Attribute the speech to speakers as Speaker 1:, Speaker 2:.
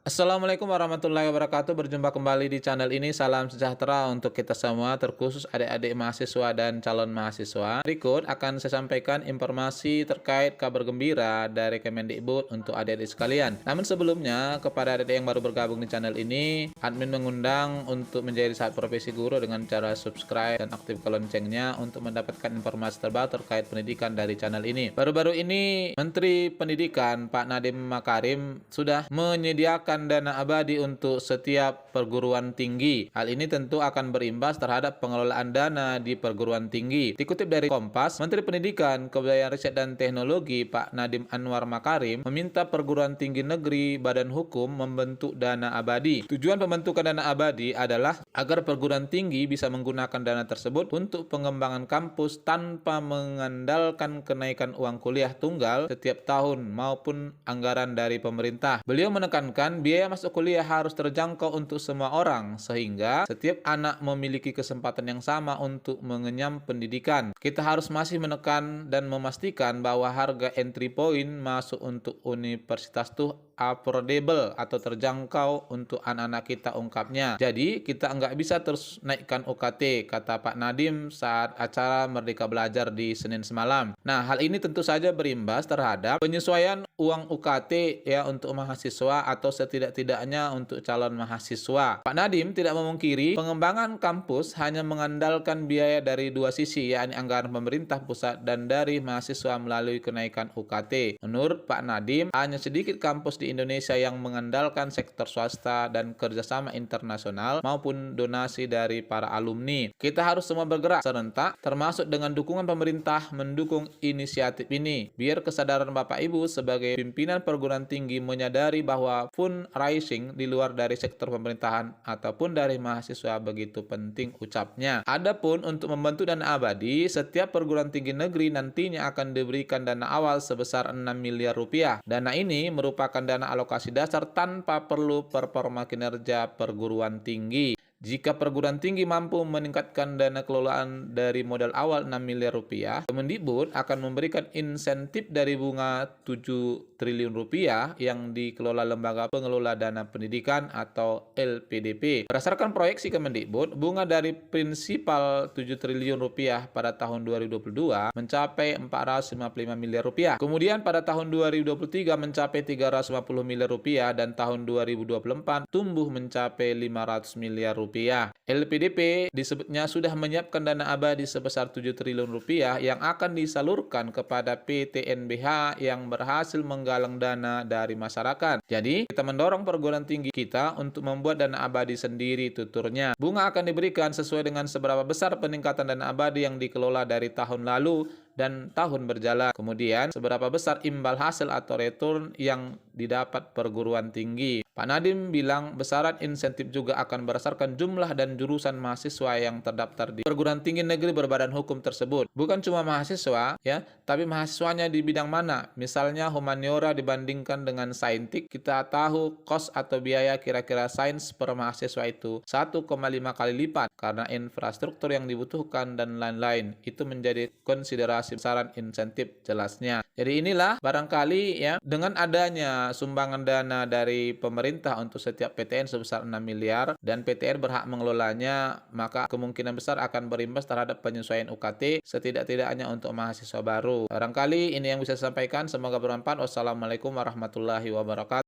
Speaker 1: Assalamualaikum warahmatullahi wabarakatuh. Berjumpa kembali di channel ini. Salam sejahtera untuk kita semua, terkhusus adik-adik mahasiswa dan calon mahasiswa. Berikut akan saya sampaikan informasi terkait kabar gembira dari Kemendikbud untuk adik-adik sekalian. Namun sebelumnya, kepada adik-adik yang baru bergabung di channel ini, admin mengundang untuk menjadi sahabat profesi guru dengan cara subscribe dan aktifkan loncengnya untuk mendapatkan informasi terbaru terkait pendidikan dari channel ini. Baru-baru ini, Menteri Pendidikan Pak Nadiem Makarim sudah menyediakan dana abadi untuk setiap perguruan tinggi. Hal ini tentu akan berimbas terhadap pengelolaan dana di perguruan tinggi. Dikutip dari Kompas, Menteri Pendidikan, Kebudayaan Riset dan Teknologi Pak Nadiem Anwar Makarim meminta perguruan tinggi negeri Badan Hukum membentuk dana abadi. Tujuan pembentukan dana abadi adalah agar perguruan tinggi bisa menggunakan dana tersebut untuk pengembangan kampus tanpa mengandalkan kenaikan uang kuliah tunggal setiap tahun maupun anggaran dari pemerintah. Beliau menekankan biaya masuk kuliah harus terjangkau untuk semua orang, sehingga setiap anak memiliki kesempatan yang sama untuk mengenyam pendidikan. Kita harus masih menekan dan memastikan bahwa harga entry point masuk untuk universitas tuh affordable atau terjangkau untuk anak-anak kita, ungkapnya. Jadi kita nggak bisa terus naikkan UKT, kata Pak Nadiem saat acara Merdeka Belajar di Senin semalam. Nah, hal ini tentu saja berimbas terhadap penyesuaian uang UKT ya untuk mahasiswa atau setidak-tidaknya untuk calon mahasiswa. Pak Nadiem tidak memungkiri pengembangan kampus hanya mengandalkan biaya dari dua sisi, yakni anggaran pemerintah pusat dan dari mahasiswa melalui kenaikan UKT. Menurut Pak Nadiem, hanya sedikit kampus di Indonesia yang mengandalkan sektor swasta dan kerjasama internasional maupun donasi dari para alumni. Kita harus semua bergerak serentak, termasuk dengan dukungan pemerintah mendukung inisiatif ini, biar kesadaran Bapak Ibu sebagai pimpinan perguruan tinggi menyadari bahwa fundraising di luar dari sektor pemerintahan ataupun dari mahasiswa begitu penting, ucapnya. Adapun untuk membentuk dana abadi, setiap perguruan tinggi negeri nantinya akan diberikan dana awal sebesar 6 miliar rupiah. Dana ini merupakan dana alokasi dasar tanpa perlu performa kinerja perguruan tinggi. Jika perguruan tinggi mampu meningkatkan dana kelolaan dari modal awal 6 miliar rupiah, Kemendikbud akan memberikan insentif dari bunga 7 triliun rupiah yang dikelola Lembaga Pengelola Dana Pendidikan atau LPDP. Berdasarkan proyeksi Kemendikbud, bunga dari prinsipal 7 triliun rupiah pada tahun 2022 mencapai 455 miliar rupiah. Kemudian pada tahun 2023 mencapai 350 miliar rupiah dan tahun 2024 tumbuh mencapai 500 miliar rupiah. LPDP disebutnya sudah menyiapkan dana abadi sebesar 7 triliun rupiah yang akan disalurkan kepada PTNBH yang berhasil menggalang dana dari masyarakat. Jadi, kita mendorong perguruan tinggi kita untuk membuat dana abadi sendiri, tuturnya. Bunga akan diberikan sesuai dengan seberapa besar peningkatan dana abadi yang dikelola dari tahun lalu dan tahun berjalan. Kemudian, seberapa besar imbal hasil atau return yang didapat perguruan tinggi. Pak Nadiem bilang besaran insentif juga akan berdasarkan jumlah dan jurusan mahasiswa yang terdaftar di perguruan tinggi negeri berbadan hukum tersebut. Bukan cuma mahasiswa ya, tapi mahasiswanya di bidang mana. Misalnya humaniora dibandingkan dengan saintik, kita tahu kos atau biaya kira-kira sains per mahasiswa itu 1,5 kali lipat karena infrastruktur yang dibutuhkan dan lain-lain. Itu menjadi konsiderasi besaran insentif, jelasnya. Jadi inilah barangkali ya, dengan adanya sumbangan dana dari pemerintah untuk setiap PTN sebesar 6 miliar dan PTN berhak mengelolanya, maka kemungkinan besar akan berimbas terhadap penyesuaian UKT setidak-tidaknya untuk mahasiswa baru. Barangkali ini yang bisa saya sampaikan, semoga bermanfaat. Wassalamualaikum warahmatullahi wabarakatuh.